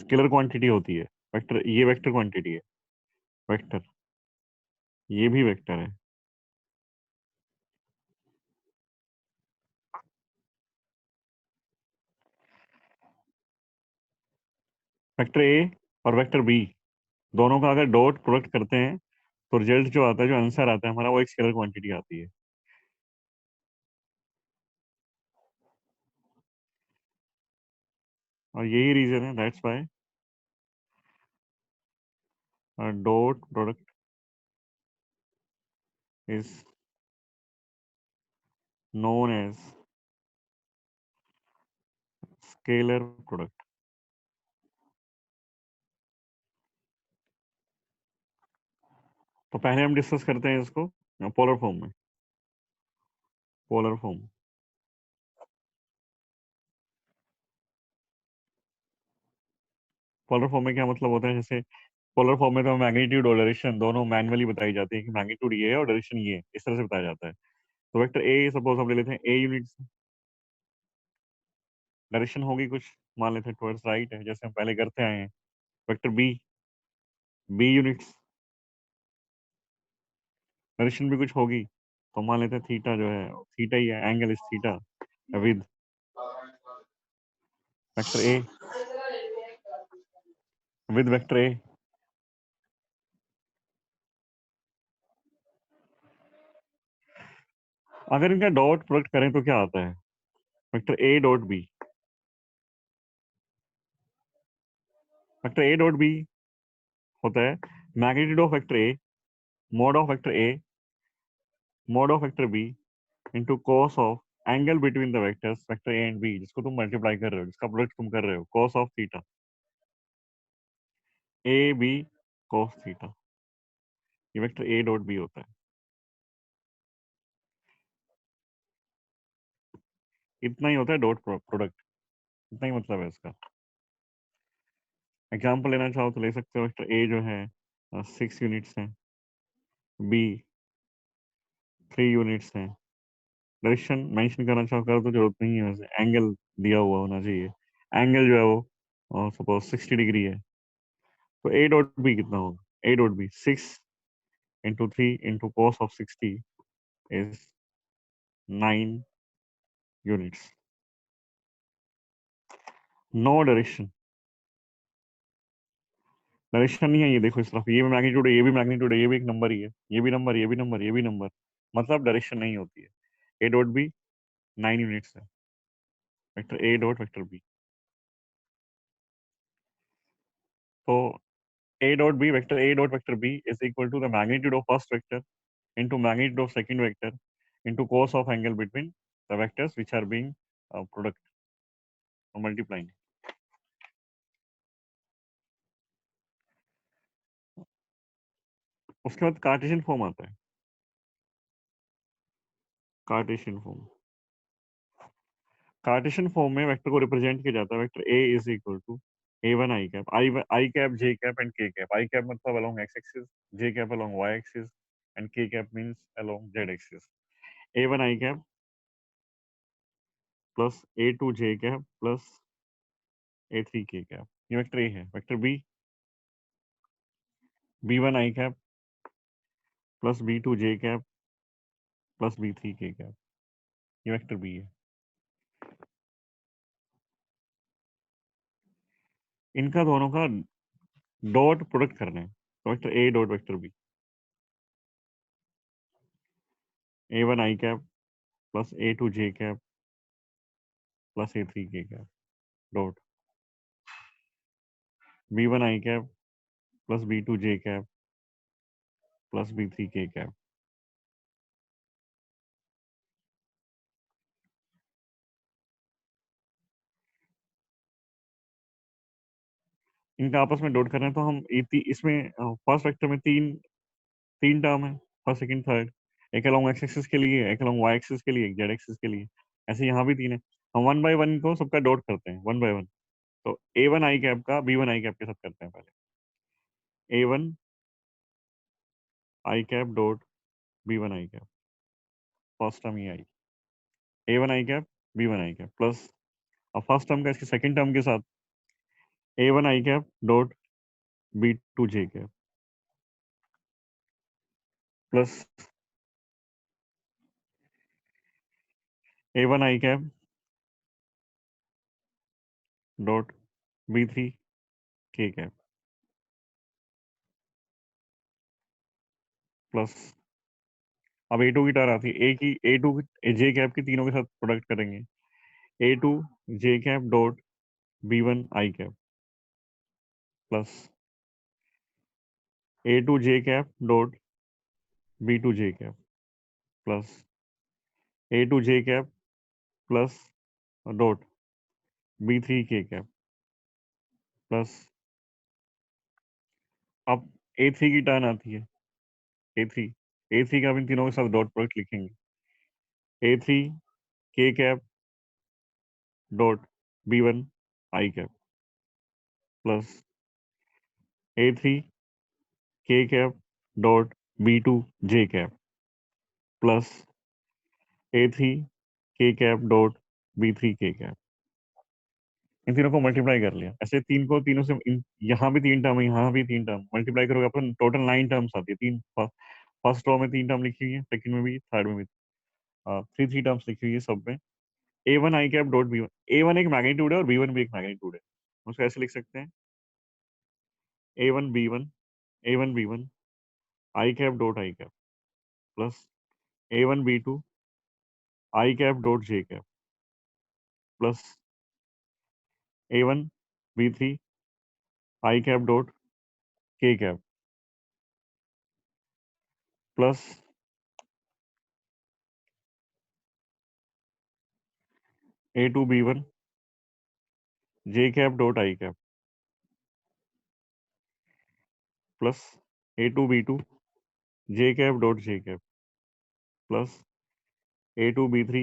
Scalar quantity होती है vector, ये वेक्टर क्वांटिटी है वेक्टर, ये भी वेक्टर है। वेक्टर ए और वेक्टर बी दोनों का अगर डॉट प्रोडक्ट करते हैं तो रिजल्ट जो आता है, जो आंसर आता है हमारा, वो एक स्केलर क्वांटिटी आती है। और यही रीजन है, that's why dot product is known as scalar product. तो पहले हम डिस्कस करते हैं इसको पोलर फॉर्म में। पोलर फॉर्म, पोलर फॉर्म में क्या मतलब होता है? जैसे पोलर फॉर्म में तो मैग्नीट्यूड और डायरेक्शन दोनों मैनुअली बताई जाती है कि मैग्नीट्यूड ये है और डायरेक्शन ये है, इस तरह से बताया जाता है। तो वेक्टर ए सपोज हम ले लेते हैं, ए यूनिट्स, डायरेक्शन होगी कुछ, मान लेते हैं टुवर्ड्स राइट है, जैसे हम पहले करते आए हैं। Vector B, B units, direction भी कुछ होगी, तो मान लेते हैं थीटा जो है, थीटा ही है, angle is theta with vector A, with vector A. अगर इनका डॉट प्रोडक्ट करें तो क्या आता है? Vector A dot B, vector A dot B होता है magnitude of vector A mod of vector A mod of vector B into cos of angle between the vectors vector A and B, जिसको तुम multiply कर रहे हो, जिसका product तुम कर रहे हो, cos of theta, A B cos theta, ये वेक्टर ए डॉट बी होता है। इतना ही होता है डॉट प्रोडक्ट, इतना ही मतलब है इसका। एग्जाम्पल लेना चाहो तो ले सकते हो, वेक्टर ए जो है 6 यूनिट्स है, बी 3 यूनिट्स है। डायरेक्शन मेंशन करना चाहो करो तो जरूरत नहीं है, वैसे एंगल दिया हुआ होना चाहिए, एंगल जो है वो सपोज 60 डिग्री है। तो ए डॉट बी कितना होगा? A dot B 6 × 3 × cos of 60 is 9 units. No direction, direction नहीं है, ये देखो इस तरफ, ये भी मैग्नीट्यूड है, ये भी मैग्नीट्यूड है, ये भी एक नंबर ही है, ये भी नंबर, ये भी नंबर, ये भी नंबर, मतलब डायरेक्शन नहीं होती है। ए डॉट बी 9 यूनिट्स है, vector A dot vector B. तो A dot B vector A dot vector B is equal to the magnitude of first vector into magnitude of second vector into cos of angle between the vectors which are being product or multiplying. उसके बाद Cartesian form आता है, Cartesian form. Cartesian form में vector को represent किया जाता है, vector A is equal to A1 I cap, I cap, J cap and K cap. I cap मतलब along x axis, J cap along y axis and K cap means along z axis. A1 I cap plus A2 J cap plus A3 K cap, ये vector A है। Vector B B1 I cap plus B2 J cap plus B3 K cap, ये vector B है। इनका दोनों का dot product करना है, तो vector A dot vector B, A1 I cap plus A2 J cap plus A3 K cap dot B1 I cap plus B2 J cap plus B3 K cap. इनका आपस में डॉट करना है, तो हम इसमें फर्स्ट वेक्टर में तीन तीन टर्म है, फर्स्ट सेकंड थर्ड, एक अलोंग एक्स एक्सिस के लिए, एक अलोंग वाई एक्सिस के लिए, एक जेड एक्सिस के लिए, ऐसे यहाँ भी तीन है। हम वन बाय वन को सबका डॉट करते हैं, वन बाय वन। तो A1 I कैप का B1 I कैप के साथ करते हैं पहले, A1 I cap dot B1 I cap, first term ये आई, A1 I cap B1 I cap plus, अब फर्स्ट टर्म का इसके सेकंड टर्म के साथ A1 I cap dot B2 J cap plus A1 I cap dot B3 K cap plus अब A2 की टार आती है ए की A2 J कैप की तीनों के साथ प्रोडक्ट करेंगे A2 J cap dot B1 I cap plus A2 J cap dot B2 J cap plus A2 J cap plus dot B3 K cap plus अब A3 की टर्न आती है A3 A3 का अब इन तीनों के साथ डॉट प्रोडक्ट लिखेंगे A3 K cap dot B1 I cap plus A3 K cap dot B2 J cap plus A3 K cap dot B3 K cap इन तीनों को मल्टीप्लाई कर लिया ऐसे तीन को तीनों से यहाँ भी तीन टर्म है यहाँ भी तीन टर्म मल्टीप्लाई करोगे अपन टोटल 9 टर्म्स आती है तीन फर्स्ट रो में तीन टर्म लिखी हुई है सेकंड में भी थर्ड में भी थ्री थ्री टर्म्स लिखी हुई है सब में A1 I cap dot B1 A1 एक मैग्नीट्यूड है और B1 भी एक मैग्नीट्यूड है उसको ऐसे लिख सकते हैं A1 B1 A1 B1 I cap dot I cap plus A1 B2 I cap dot J cap plus A1 B3 i cap dot K cap plus A2 B1 J cap dot I cap plus A2 B2 J cap dot J cap plus A2 B3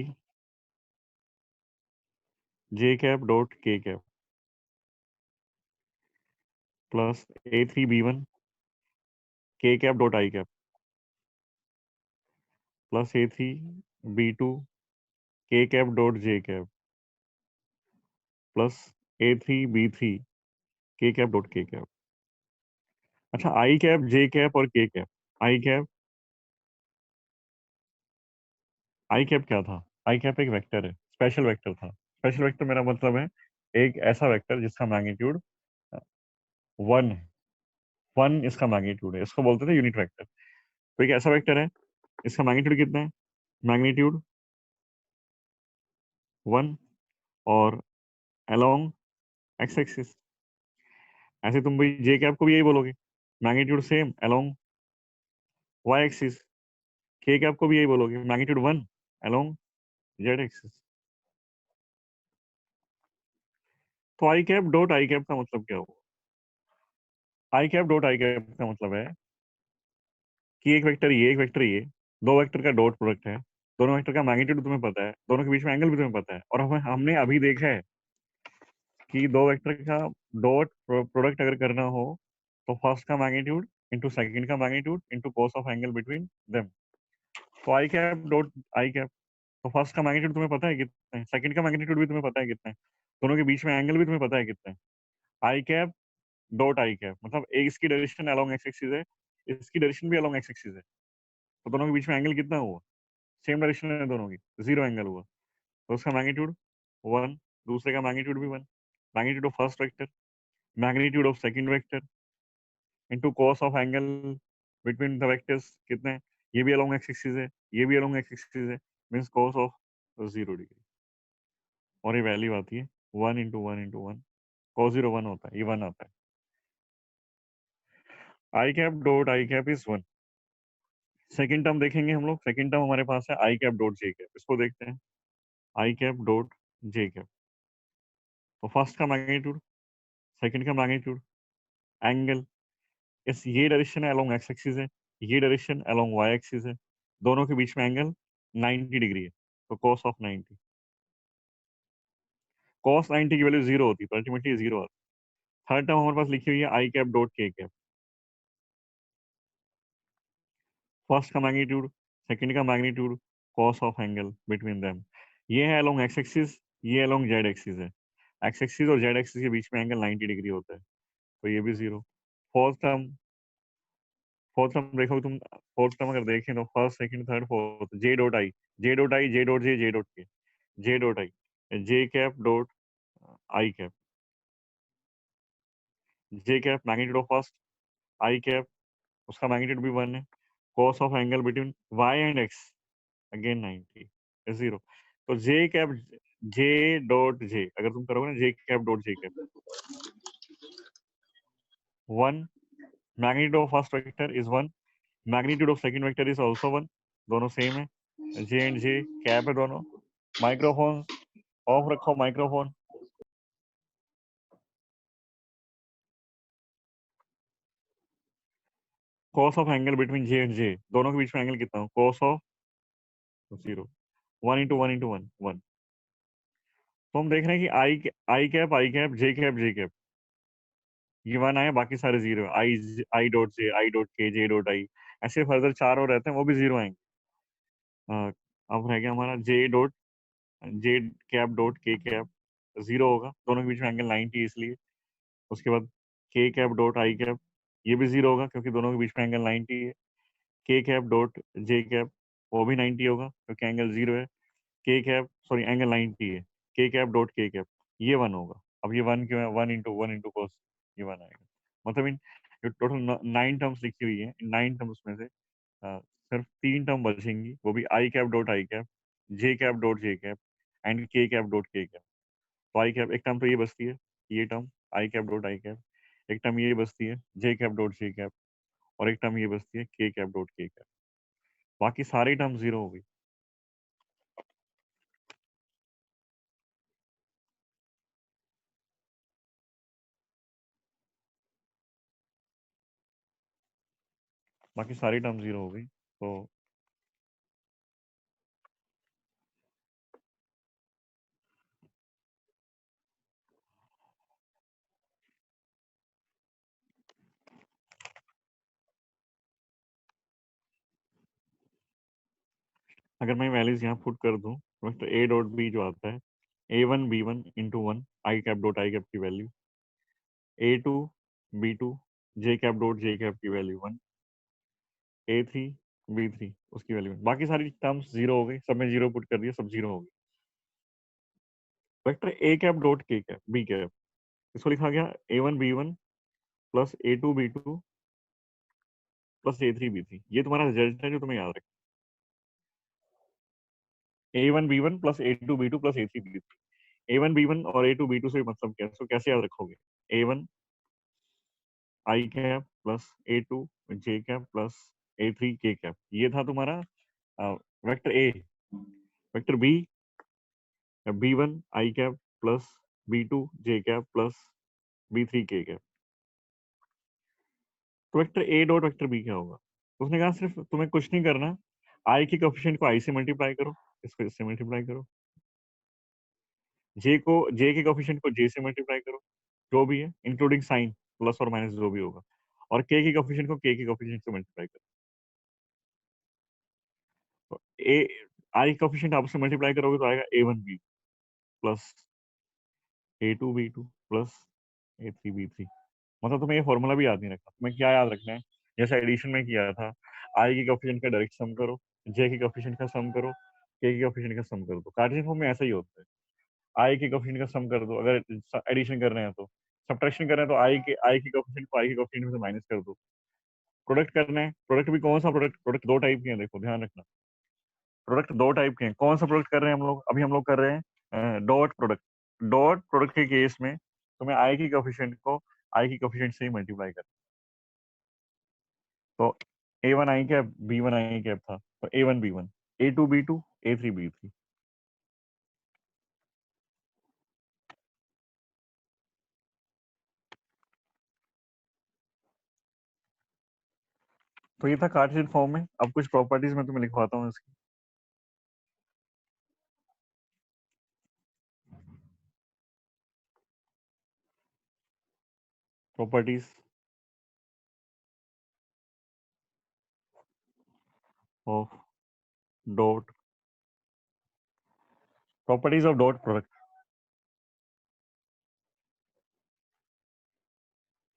J cap dot K cap plus A3 B1 K cap dot I cap plus A3 B2 K cap dot J cap plus A3 B3 K cap dot K cap अच्छा आई cap J cap और K cap I cap क्या था आई cap एक vector है special vector था special vector मेरा मतलब है एक ऐसा वेक्टर जिसका मैग्नीट्यूड वन है वन इसका मैग्नीट्यूड है इसको बोलते थे यूनिट वेक्टर तो एक ऐसा वेक्टर है इसका मैग्नीट्यूड कितना है मैग्नीट्यूड वन और अलोंग एक्स एक्सिस ऐसे तुम भी जे कैप को भी यही बोलोगे magnitude same along y axis K cap को भी यही बोलोगे magnitude one along z axis तो I cap dot I cap का मतलब क्या हुआ I cap dot I cap का मतलब है कि एक वेक्टर ये दो वेक्टर का डॉट प्रोडक्ट है दोनों वेक्टर का मैग्नीट्यूड तुम्हें पता है दोनों के बीच में एंगल भी तुम्हें पता है और हमने अभी देखा है कि दो वेक्टर का डॉट प्रोडक्ट अगर करना हो तो फर्स्ट का मैग्नीट्यूड इंटू सेकंड का magnitude into cos of angle between them तो I cap dot I cap तो फर्स्ट का मैग्नीट्यूड तुम्हें पता है कितना है सेकंड का मैग्नीट्यूड भी तुम्हें पता है कितना है दोनों के बीच में एंगल भी तुम्हें पता है कितना है आई कैप डॉट आई कैप मतलब एक इसकी डायरेक्शन अलोंग एक्स एक्सिस है इसकी डायरेक्शन भी अलोंग एक्स एक्सिस है तो दोनों के बीच में एंगल कितना हुआ सेम डायरेक्शन है दोनों की जीरो एंगल हुआ तो उसका मैग्नीट्यूड वन दूसरे का मैग्नीट्यूड भी one magnitude of first vector magnitude of second vector into cos of angle between the vectors कितने हैं ये भी अलोंग एक्स एक्सिस है ये भी अलोंग एक्स एक्सिस है मींस कॉस ऑफ 0 डिग्री और ये वैल्यू आती है one into one cos zero one होता है ये वन आता है आई cap dot I cap is one second term देखेंगे हम लोग सेकेंड टर्म हमारे पास है आई कैप डॉट जे कैप इसको देखते हैं I cap dot J cap तो फर्स्ट का मैग्नीट्यूड सेकंड का मैग्नीट्यूड एंगल इस ये डायरेक्शन है अलोंग एक्स एक्सिस है ये डायरेक्शन अलोंग वाई एक्सिस है दोनों के बीच में एंगल 90 डिग्री है तो cos ऑफ 90 cos 90 की वैल्यू जीरो होती है तो अल्टीमेटली जीरो आती है थर्ड टर्म हमारे पास लिखी हुई है आई cap dot K cap first का मैग्नीट्यूड सेकंड का magnitude cos of angle between them ये है अलोंग एक्स एक्सिस ये अलोंग जेड एक्सिस है एक्स एक्सिस और जेड एक्सिस के बीच में एंगल 90 डिग्री होता है, तो ये भी जीरो। फोर्थ टर्म फोर्थ टर्म देखो तुम, फोर्थ टर्म अगर देखें तो first second third fourth, J dot I, J dot I, J dot J dot K, J dot I, J cap dot I cap, J cap magnitude of first, I cap उसका magnitude भी 1 है, cos of angle between y and x again 90 is 0। तो जे cap, जे dot जे अगर तुम करोगे ना, J cap dot J cap 1, magnitude of first vector is 1, magnitude of second vector is also 1, दोनों same है, जे एंड जे कैप है दोनों। Microphone off रखो, microphone. cos of angle between J and J, दोनों के बीच में एंगल कितना हो, cos ऑफ 0, 1 इंटू 1 इंटू 1 1। तो हम देख रहे हैं कि आई कैप जे कैप जे कैप ये 1 आए, बाकी सारे zero, I I dot J, I dot K, J dot आई, ऐसे फर्दर 4 और रहते हैं, वो भी जीरो आएंगे। अब रह गया हमारा जे dot, J cap dot K cap, zero होगा, दोनों के बीच में एंगल 90 इसलिए। उसके बाद के कैप डॉट आई कैप, ये भी जीरो होगा क्योंकि दोनों के बीच में एंगल 90 है। K cap dot J cap, वो भी 90 होगा क्योंकि एंगल जीरो है। के कैप सॉरी एंगल 90 है, K cap dot K cap, ये 1 होगा। अब ये 1 क्यों है, 1 इंटू कॉस, ये 1 आएगा। मतलब इन जो टोटल 9 टर्म्स लिखी हुई है, इन 9 टर्म्स में से सिर्फ 3 टर्म बचेंगी, वो भी I cap dot I cap, J cap dot J cap and K cap dot K cap. तो आई कैप एक टर्म तो ये बचती है, ये term I cap dot I cap, एक टर्म ये बचती है जे कैप डॉट जे कैप, और एक टर्म ये बचती है K cap dot K cap. बाकी सारी टर्म जीरो हो गई। बाकी सारी टर्म जीरो हो गई। तो अगर मैं वैल्यूज यहाँ पुट कर दूं, तो ए डॉट बी जो आता है, A1 B1 into 1 I cap dot I cap की value, A2 B2 J cap dot J cap की वैल्यू 1, A3 B3 उसकी वैल्यू 1। बाकी सारी टर्म्स जीरो हो गई, सब में जीरो पुट कर दिया, सब जीरो हो गई। Vector A cap dot K cap B cap, इसको लिखा गया A1 B1 plus A2 B2 plus A3 B3। ये तुम्हारा रिजल्ट है जो तुम्हें याद रखना, A1 B1 plus A2 B2 plus A3 B3। A1 B1 और A2 B2 से मतलब क्या है, इसको कैसे याद रखोगे, A1 I cap plus A2 J cap plus A3 K cap, ये था तुम्हारा vector A. Vector B, B1 I cap plus B2 J cap plus B3 K cap. तो vector A dot vector B क्या होगा, उसने कहा सिर्फ तुम्हें कुछ नहीं करना, आई के कोफिशिएंट को आई से मल्टीप्लाई करो, इसको इससे मल्टीप्लाई करो, जे के कोफिशिएंट को जे से मल्टीप्लाई करो, जो भी है इंक्लूडिंग साइन, प्लस और माइनस जो भी होगा, और के कोफिशिएंट को के कोफिशिएंट से मल्टीप्लाई करो। तो ए आई कोफिशिएंट आपस में मल्टीप्लाई करोगे तो आएगा A1 B plus A2 B2 plus A3 B3। मतलब तुम्हें ये फॉर्मूला भी याद नहीं रखना, तुम्हें क्या याद रखना है, जैसे एडिशन में किया था, आई की कोफिशिएंट का डायरेक्ट सम करो, जे की कोफिशिएंट का सम करो, के की कोफिशिएंट का सम कर दो। कार्टेशियन फॉर्म में ऐसा ही होता है, आई के कोफिशिएंट का सम कर दो अगर एडिशन कर रहे हैं तो, सब्ट्रैक्शन कर रहे हैं तो आई की कोफिशिएंट को आई के कोफिशिएंट में से माइनस कर दो। प्रोडक्ट करना है, प्रोडक्ट भी कौन सा प्रोडक्ट, प्रोडक्ट दो टाइप के हैं, देखो ध्यान रखना, प्रोडक्ट दो टाइप के हैं। कौन सा प्रोडक्ट कर रहे हैं हम लोग, अभी हम लोग कर रहे हैं डॉट प्रोडक्ट। डॉट प्रोडक्ट के केस में तुम्हें आई की कोफिशिएंट को आई की कोफिशिएंट से ही मल्टीप्लाई करना। तो A1 I cap B1 I cap था, तो A1 B1, A2 B2 A3 B3। तो ये था कार्टेशियन फॉर्म में। अब कुछ प्रॉपर्टीज मैं तुम्हें लिखवाता हूँ इसकी। Properties of dot, properties of dot product.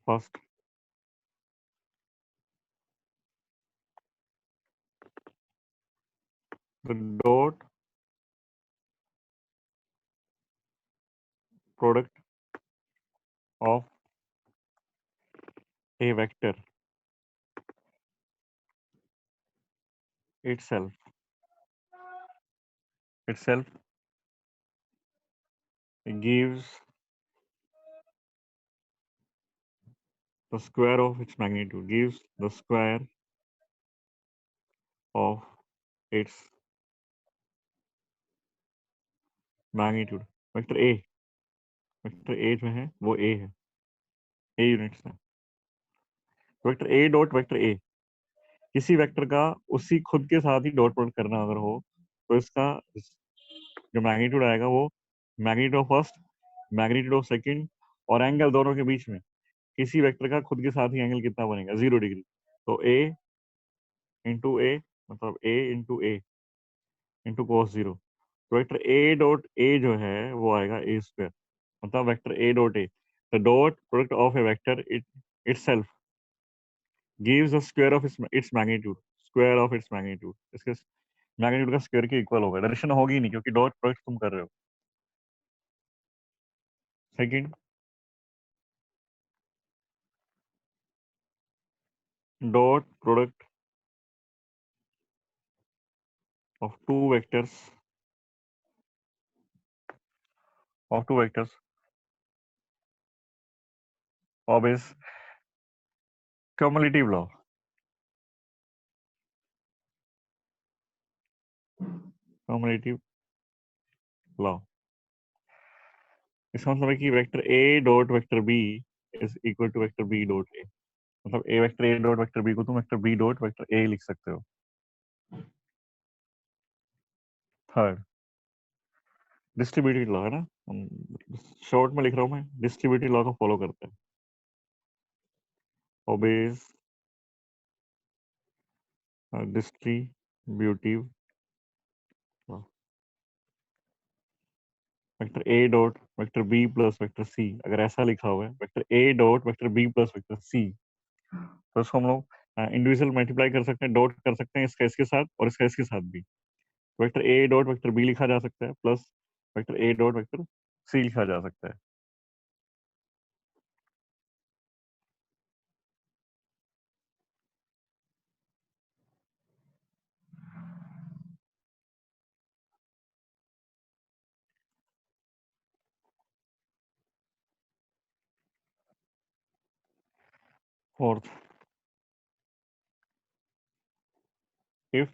First the dot product of a vector itself gives the square of its magnitude, gives the square of its magnitude. Vector A जो है वो ए है, ए यूनिट्स है। Vector A dot vector ए, किसी vector का उसी खुद के साथ ही डॉट प्रोडक्ट करना अगर हो तो इसका जो मैग्नीट्यूड आएगा वो magnitude of first, magnitude of second और एंगल दोनों के बीच में किसी वेक्टर का खुद के साथ ही एंगल कितना बनेगा, 0 डिग्री। तो ए इंटू ए मतलब ए इंटू ए इंटू cos 0। तो वेक्टर ए डॉट ए जो है वो आएगा ए स्क्वायर, मतलब vector A dot A, the dot product of A vector itself gives the square of its magnitude, square of its magnitude, इसके magnitude का square के equal होगा। डायरेक्शन होगी नहीं क्योंकि डॉट प्रोडक्ट तुम कर रहे हो। Second, dot product of two vectors obeys cumulative law, cumulative law। इसका मतलब है कि vector A dot vector B is equal to vector B dot A, मतलब A vector A dot vector B को तुम vector B dot vector A लिख सकते हो। थर्ड, डिस्ट्रीब्यूटिव लॉ है ना, शॉर्ट में लिख रहा हूँ मैं, डिस्ट्रीब्यूटिव लॉ को फॉलो करते हैं। obeys distributive law. Vector A dot vector B plus vector C, अगर ऐसा लिखा हुआ है vector A dot vector B plus vector C, तो इसको हम लोग इंडिविजुअल मल्टीप्लाई कर सकते हैं, डॉट कर सकते हैं इसका इसके साथ और इसका इसके साथ भी। Vector A dot vector B लिखा जा सकता है plus vector A dot vector C लिखा जा सकता है। Fourth, if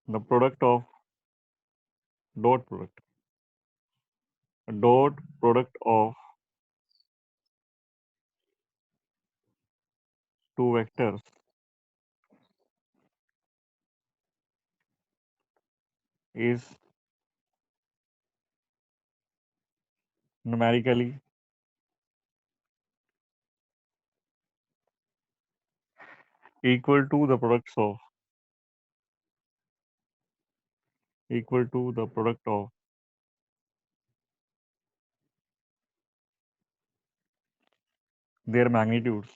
the product of dot product of two vectors is numerically equal to the products of their magnitudes,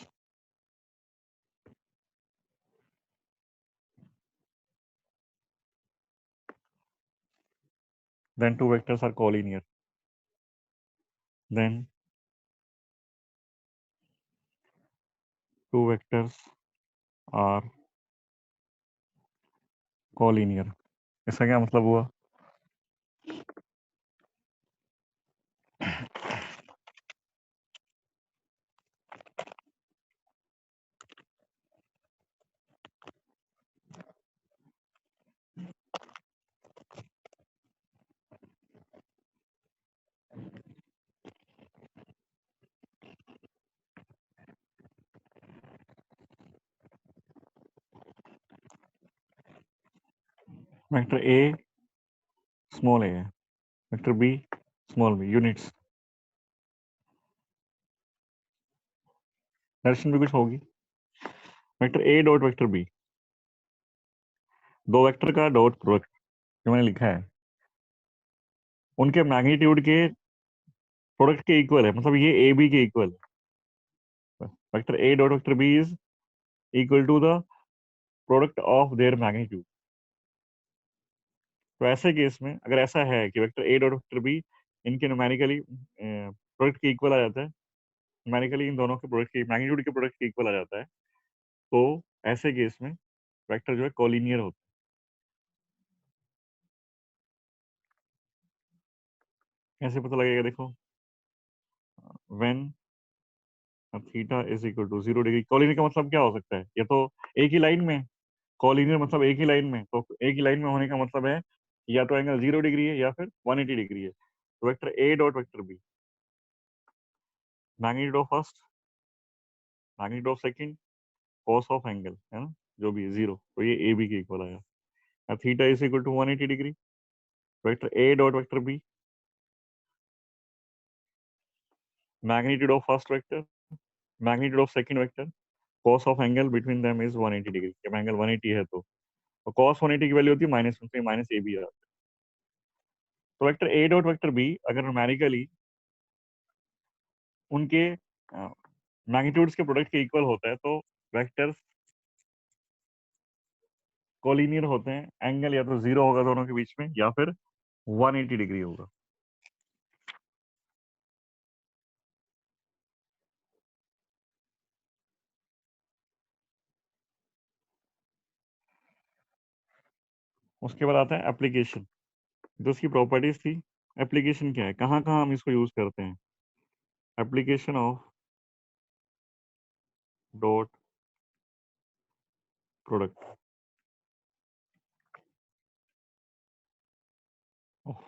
then two vectors are collinear. Then two vectors are collinear। इसका क्या मतलब हुआ? Vector A small A है, vector B small B, units, direction भी कुछ होगी। Vector A dot vector B, दो vector का डॉट प्रोडक्ट जो मैंने लिखा है उनके मैग्नीट्यूड के प्रोडक्ट के इक्वल है, मतलब ये ए बी के इक्वल है। Vector A dot vector B is equal to the product of their magnitude. तो ऐसे केस में अगर ऐसा है कि vector A dot vector B इनके न्यूमेरिकली प्रोडक्ट के इक्वल आ जाता है, न्यूमेरिकली इन दोनों के प्रोडक्ट के मैग्नीट्यूड के प्रोडक्ट के इक्वल आ जाता है, तो ऐसे केस में वेक्टर जो है कोलिनियर होता है। कैसे पता लगेगा देखो, when theta is equal to 0 degree. Collinear का मतलब क्या हो सकता है, ये तो एक ही लाइन में, कोलिनियर मतलब एक ही लाइन में, तो एक ही लाइन में होने का मतलब है या तो एंगल 0 डिग्री है या फिर 180 डिग्री है। तो vector A dot vector B, magnitude of first, magnitude of second, cos of angle है ना, जो भी है 0, तो ये ए बी के इक्वल आया। Theta is equal to 180 degree. Vector A dot vector B, magnitude of first vector, magnitude of second vector, cos of angle between them is 180 degree. जब एंगल 180 है तो कॉस 180 की वैल्यू होती है -1, तो minus A B. तो vector A dot vector B अगर numerically उनके मैग्नीट्यूड्स के प्रोडक्ट के इक्वल होता है, तो वेक्टर्स कोलिनियर होते हैं। एंगल या तो 0 होगा दोनों के बीच में या फिर 180 डिग्री होगा। उसके बाद आता है एप्लीकेशन, जो उसकी प्रॉपर्टीज थी। एप्लीकेशन क्या है, कहाँ कहाँ हम इसको यूज करते हैं। Application of dot product.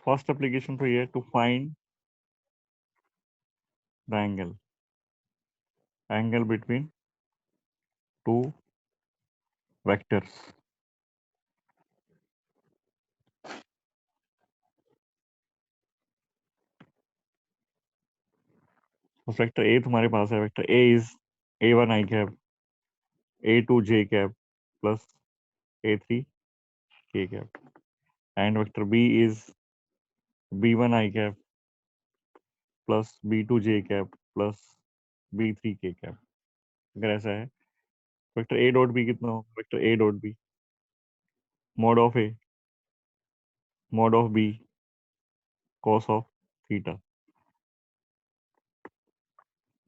First application तो ये है to find the angle, angle between two vectors. उस वेक्टर ए तुम्हारे पास है, vector A is A1 I cap, A2 J cap plus A3 K cap, and vector B is B1 I cap plus B2 J cap plus B3 K cap. अगर ऐसा है, vector A dot B कितना हो, vector A dot B mod of A mod of B cos of theta.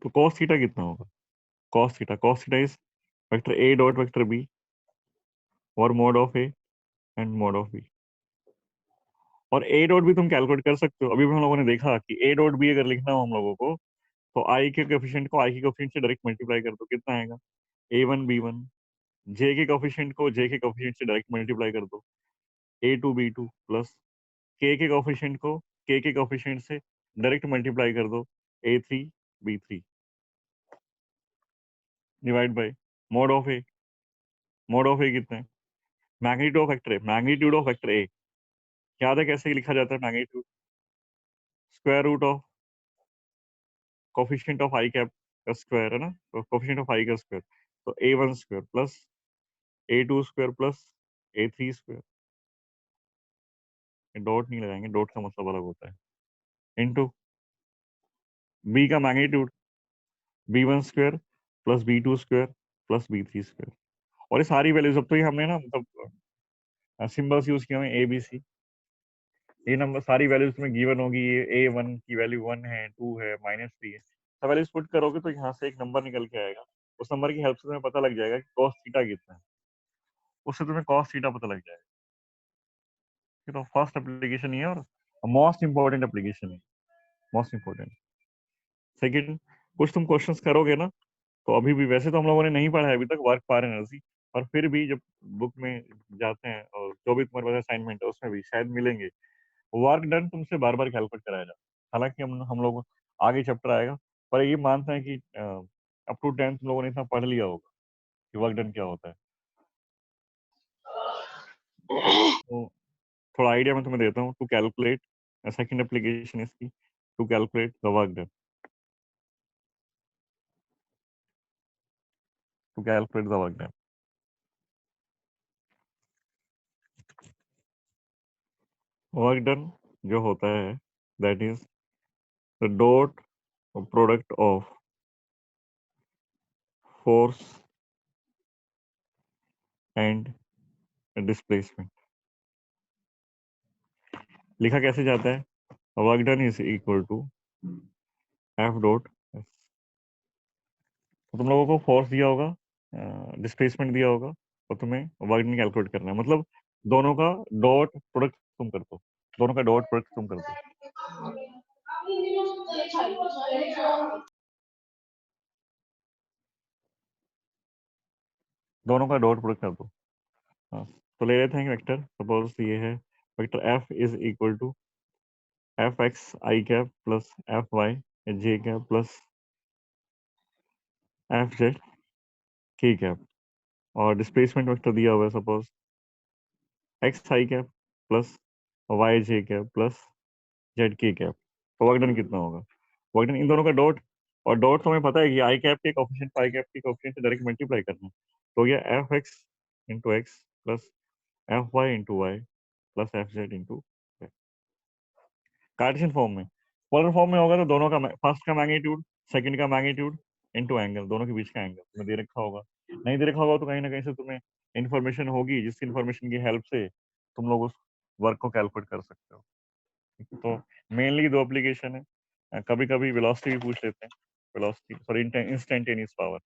तो cos theta कितना होगा, cos theta is vector A dot vector B और mod of A and mod of B. और A dot भी तुम calculate कर सकते हो। अभी भी हम लोगों ने देखा कि ए डॉट बी अगर लिखना हो हम लोगों को, तो आई के कोफिशिएंट को आई के कोफिशिएंट से डायरेक्ट मल्टीप्लाई कर दो, कितना आएगा A1 B1। जे के कोफिशिएंट को जे के कोफिशिएंट से डायरेक्ट मल्टीप्लाई कर दो, A2 B2 प्लस के कोफिशिएंट को के कोफिशिएंट से डायरेक्ट मल्टीप्लाई कर दो, A3 B3 divide by mod of A. Mod of A कितना है, magnitude of vector A, magnitude of vector A याद है कैसे लिखा जाता है, magnitude square root of coefficient of I cap का स्क्वायर है ना, तो कोफिशिएंट ऑफ आई का स्क्वायर, तो A1 square plus A2 square plus A3 square. Dot नहीं लगाएंगे, डॉट का मतलब अलग होता है, इनटू बी का magnitude B1 square plus B2 square plus B3 square. और ये सारी वैल्यूज, अब तो ये हमने ना मतलब सिंबल्स यूज किए हुए ABC, ये नंबर सारी वैल्यूज में गिवन होगी। ये A1 की वैल्यू 1 है, 2 है, -3 है, सब वैल्यूज पुट करोगे तो यहाँ से एक नंबर निकल के आएगा। उस नंबर की हेल्प से तुम्हें पता लग जाएगा कि कॉस थीटा कितना है, उससे तुम्हें कॉस थीटा पता लग जाएगा। ये तो फर्स्ट एप्लीकेशन ही है और मोस्ट इंपॉर्टेंट एप्लीकेशन है, मोस्ट इंपॉर्टेंट। सेकंड, कुछ तुम क्वेश्चंस करोगे ना, तो अभी भी वैसे तो हम लोगों ने नहीं पढ़ा है अभी तक वर्क पार एनर्जी, और फिर भी जब बुक में जाते हैं और जो भी तुम्हारे पास असाइनमेंट है उसमें भी शायद मिलेंगे, वर्क डन तुमसे बार बार कैलकुलेट कराया जाए। हालांकि हम लोग आगे चैप्टर आएगा, पर ये मानते हैं कि अप टू 10 तुम लोगों ने इतना पढ़ लिया होगा कि वर्क डन क्या होता है। तो थोड़ा आइडिया मैं तुम्हें देता हूँ। टू कैलकुलेट, सेकंड एप्लीकेशन इसकी, to calculate the work done, to calculate the work done. Work done जो होता है that is the dot product of force and displacement. लिखा कैसे जाता है? Work done is equal to F dot S. तो तुम लोगों को फोर्स दिया होगा, डिस्प्लेसमेंट दिया होगा, और तुम्हें वर्क डन कैलकुलेट करना है। मतलब दोनों का डॉट प्रोडक्ट तुम कर दो, दोनों का डॉट प्रोडक्ट तुम कर दो। दोनों का डॉट प्रोडक्ट कर दो। हाँ, तो ले लेते हैं वेक्टर। सपोज ये है vector F is equal to F x I cap plus F y J cap plus F z K cap, और डिस्प्लेसमेंट वेक्टर दिया हुआ है suppose x I cap plus y J cap plus z K cap. तो work done कितना होगा? Work done in दोनों का dot, और डॉट तो हमें पता है कि आई कैप के कोफिशिएंट को आई कैप के कोफिशिएंट से डायरेक्ट मल्टीप्लाई करना है। तो ये F x into x plus F y into y plus F z into Cartesian form में। पोलर फॉर्म में होगा तो दोनों का फर्स्ट का मैग्नीट्यूड सेकंड का मैग्नीट्यूड इनटू एंगल, दोनों के बीच का एंगल तुम्हें दे रखा होगा। नहीं दे रखा होगा तो कहीं ना कहीं से तुम्हें इन्फॉर्मेशन होगी, जिस इन्फॉर्मेशन की हेल्प से तुम लोग उस वर्क को कैलकुलेट कर सकते हो। तो मेनली दो एप्लीकेशन है, कभी कभी वेलोसिटी भी पूछ लेते हैं, velocity sorry instantaneous power.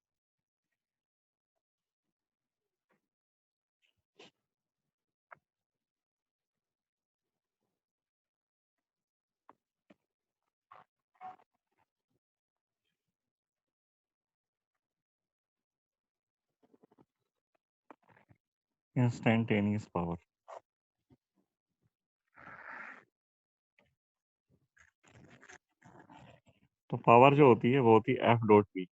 Instantaneous power, तो पावर जो होती है वो होती है एफ डॉट बी।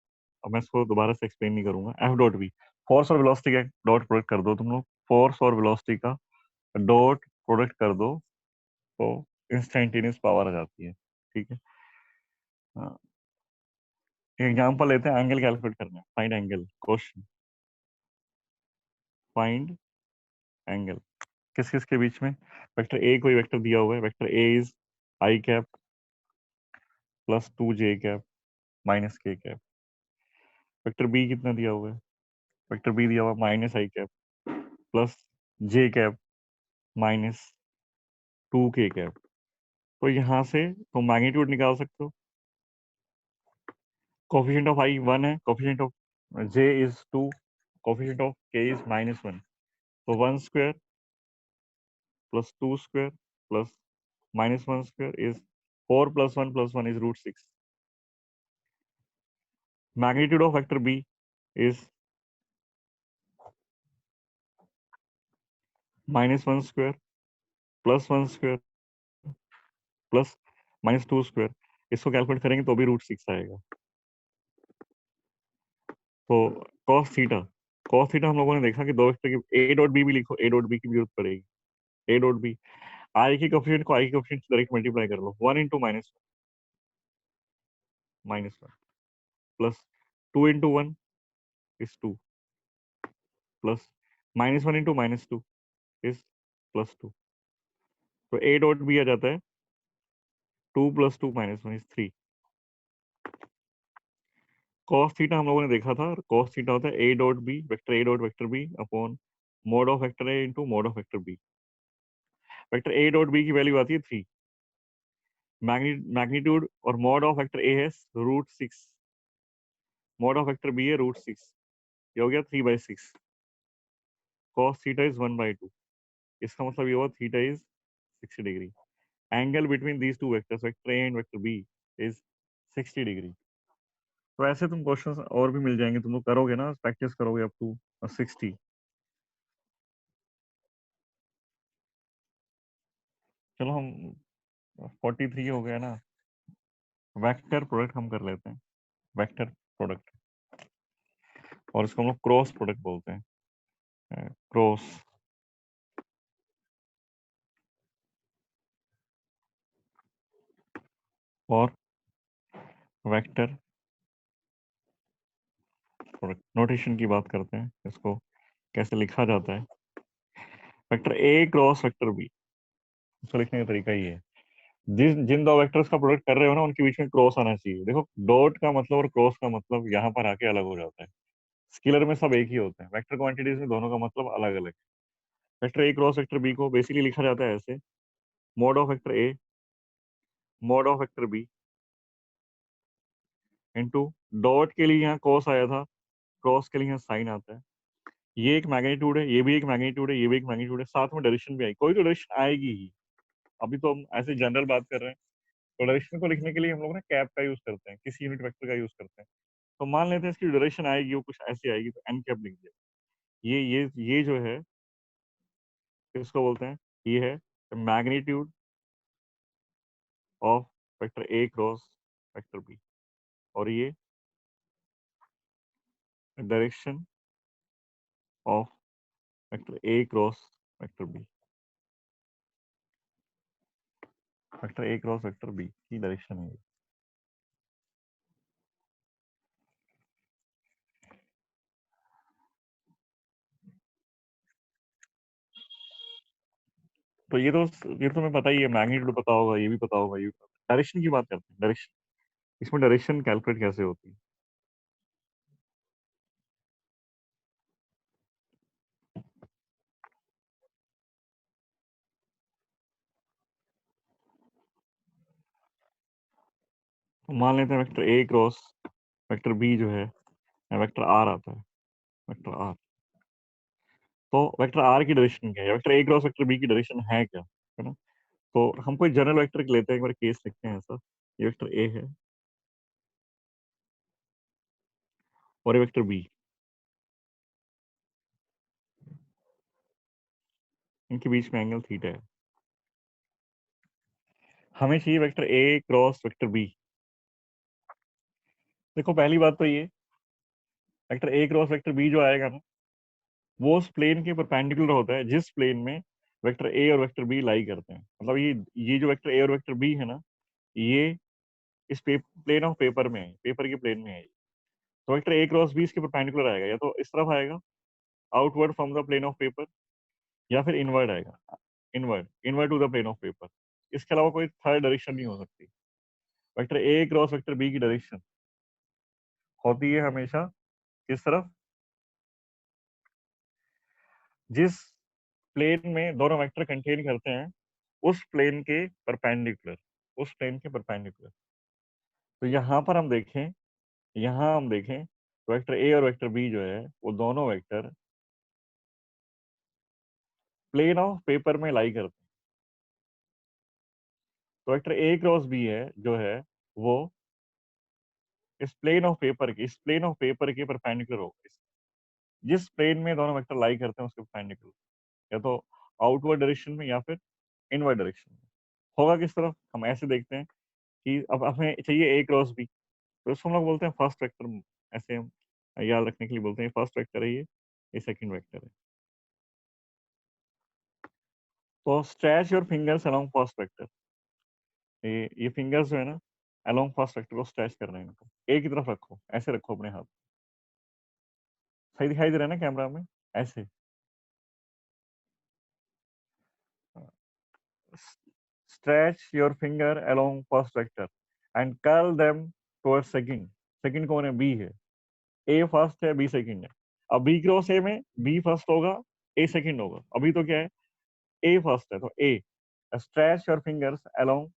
अब मैं इसको दोबारा से एक्सप्लेन नहीं करूंगा। एफ डॉट बी फोर्स और वेलोसिटी का डॉट प्रोडक्ट कर दो तुम लोग, फोर्स और वेलोसिटी का डॉट प्रोडक्ट कर दो तो इंस्टेंटेनियस पावर आ जाती है। ठीक है, एग्जांपल लेते हैं, एंगल कैलकुलेट करना है, find angle question, find angle किस किस के बीच में? वेक्टर ए कोई वेक्टर दिया हुआ है, vector A is I cap plus two J cap minus के कैप। वेक्टर बी कितना दिया हुआ है? वेक्टर बी दिया हुआ है माइनस आई cap plus J cap minus two k cap. तो यहाँ से तुम मैग्नीट्यूड निकाल सकते हो। कोफिशिएंट ऑफ आई 1 है, coefficient of J is 2, coefficient of K is -1। तो 1 square plus 2 square plus -1 square is 4 plus 1 is √6। Magnitude of vector B is -1 square plus 1 square plus -2 square. इसको कैलकुलेट करेंगे तो भी √6 आएगा। तो cos थीटा, cos थीटा हम लोगों ने देखा कि दो वेक्टर की ए डॉट बी भी लिखो, ए डॉट बी की भी जरूरत पड़ेगी। ए डॉट बी आई की कोफिशिएंट को आई की कोफिशिएंट से डायरेक्ट मल्टीप्लाई कर लो, 1 into -1 plus 2 into 1 is 2 plus -1 into -2 is +2। तो ए डॉट बी आ जाता है 2 + 2 -1 इज 3। cos थीटा हम लोगों ने देखा था, cos थीटा होता है A dot B vector B upon mod of vector A into mod of vector B. Vector A dot B की वैल्यू आती है 3, मैग्नीट्यूड और मोड ऑफ वेक्टर ए है √6, मोड ऑफ वेक्टर बी है √6, ये हो गया 3/6। cos theta is 1/2। इसका मतलब ये हुआ theta is 60 degree. Angle between these two vectors vector A and vector B is 60 degree. तो ऐसे तुम क्वेश्चंस और भी मिल जाएंगे, तुम लोग करोगे ना, प्रैक्टिस करोगे अप टू 60। चलो हम 43 हो गया ना। वेक्टर प्रोडक्ट हम कर लेते हैं, वेक्टर प्रोडक्ट, और इसको हम लोग क्रॉस प्रोडक्ट बोलते हैं, क्रॉस और वेक्टर प्रोडक्ट। नोटेशन की बात करते हैं, इसको कैसे लिखा जाता है। Vector A cross vector B, इसको लिखने का तरीका ये है, जिन जिन दो वेक्टर्स का प्रोडक्ट कर रहे हो ना उनके बीच में क्रॉस आना चाहिए। देखो डॉट का मतलब और क्रॉस का मतलब यहाँ पर आके अलग हो जाता है। स्केलर में सब एक ही होते हैं, वेक्टर क्वांटिटीज में दोनों का मतलब अलग अलग। Vector A cross vector B को बेसिकली लिखा जाता है ऐसे, mod of vector A mod of vector B into dot के लिए यहाँ कॉस आया था, क्रॉस के लिए यहाँ साइन आता है। ये एक मैग्नीट्यूड है, ये भी एक मैग्नीट्यूड है, ये भी एक मैग्नीट्यूड है, साथ में डायरेक्शन भी आई, कोई तो डायरेक्शन आएगी ही। अभी तो हम ऐसे जनरल बात कर रहे हैं, तो डायरेक्शन को लिखने के लिए हम लोग ना कैप का यूज करते हैं, किसी यूनिट वेक्टर का यूज करते हैं। तो मान लेते हैं इसकी डायरेक्शन आएगी वो कुछ ऐसी आएगी, तो एन कैप लिख दिया। ये जो है इसको बोलते हैं, ये है magnitude of vector A cross vector B, और ये direction of vector A cross vector B. Vector A cross vector B की डायरेक्शन है ये। तो ये तो तुम्हें पता ही है, मैग्नीट्यूड पता होगा, ये भी पता होगा, ये भी पता। डायरेक्शन की बात करते हैं, डायरेक्शन, इसमें डायरेक्शन कैलकुलेट कैसे होती है। तो मान लेते हैं vector A cross vector B जो है, वेक्टर आर आता है, वेक्टर आर। तो वेक्टर आर की डायरेक्शन क्या है, vector A cross vector B की डायरेक्शन है क्या, है ना। तो हम कोई जनरल वेक्टर लेते हैं, एक बार केस लिखते हैं ऐसा। ये वेक्टर ए है और ये वेक्टर बी, इनके बीच में एंगल थीटा है। हमें चाहिए vector A cross vector B. देखो पहली बात तो ये, vector A cross vector B जो आएगा ना, वो उस प्लेन के परपेंडिकुलर होता है जिस प्लेन में वेक्टर ए और वेक्टर बी लाई करते हैं। मतलब ये जो वेक्टर ए और वेक्टर बी है ना, ये इस प्लेन ऑफ पेपर में है, पेपर के प्लेन में है। तो वेक्टर ए क्रॉस बी इसके परपेंडिकुलर आएगा, या तो इस तरफ आएगा outward from the plane of paper, या फिर इनवर्ड आएगा, inward inward to the plane of paper. इसके अलावा कोई थर्ड डायरेक्शन नहीं हो सकती। Vector A cross vector B की डायरेक्शन होती है हमेशा किस तरफ, जिस प्लेन में दोनों वेक्टर कंटेन करते हैं उस प्लेन के परपेंडिकुलर, उस प्लेन के परपेंडिकुलर। तो यहाँ पर हम देखें, यहाँ हम देखें तो वेक्टर ए और वेक्टर बी जो है वो दोनों वेक्टर प्लेन ऑफ पेपर में लाई करते हैं। तो वेक्टर ए क्रॉस बी है जो है वो इस प्लेन ऑफ पेपर के परपेंडिकुलर होगा, जिस प्लेन में दोनों वेक्टर लाई करते हैं उसके परपेंडिकुलर, या तो आउटवर्ड डायरेक्शन में या फिर इनवर्ड डायरेक्शन में। होगा किस तरफ, हम ऐसे देखते हैं कि अब हमें चाहिए ए क्रॉस बी, तो इसको हम लोग बोलते हैं फर्स्ट वेक्टर। ऐसे हम याद रखने के लिए बोलते हैं फर्स्ट वेक्टर है ये सेकंड वेक्टर है। तो stretch your fingers along first vector, ये फिंगर्स जो है ना अलोंग फर्स्ट वेक्टर को स्ट्रेच कर रहे हैं इनको, ए की तरफ रखो, ऐसे रखो अपने हाथ। सही दिखाई दे रहा है ना कैमरा में, ऐसे। Stretch your finger along first vector and curl them towards second. Second कौन है, बी है। ए फर्स्ट है, बी सेकंड है। अब बी क्रॉस ए में बी फर्स्ट होगा, ए सेकंड होगा। अभी तो क्या है, ए फर्स्ट है, तो A. Stretch your fingers along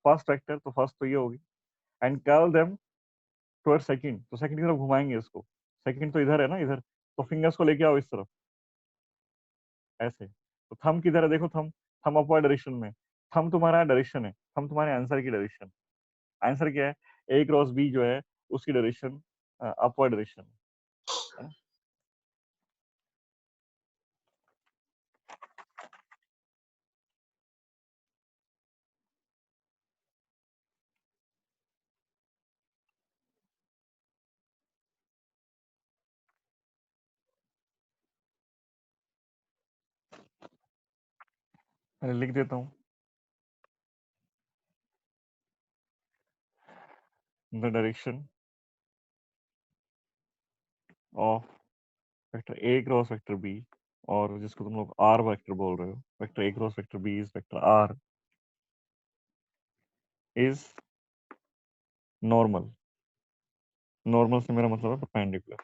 first vector, तो फर्स्ट तो ये होगी, and curl them towards second, तो सेकंड की तरफ घुमाएंगे इसको। सेकंड तो इधर है ना, इधर, तो फिंगर्स को लेके आओ इस तरफ, ऐसे। तो थंब किधर है, देखो थंब, थंब अपवर्ड डायरेक्शन में। थंब तुम्हारा डायरेक्शन है, थंब तुम्हारे आंसर की डायरेक्शन। आंसर क्या है, ए क्रॉस बी जो है उसकी डायरेक्शन अपवर्ड डायरेक्शन है। मैं लिख देता हूँ, the direction of vector A cross vector B, और जिसको तुम लोग आर वेक्टर बोल रहे हो, vector A cross vector B is vector R, is normal. Normal से मेरा मतलब है परपेंडिकुलर।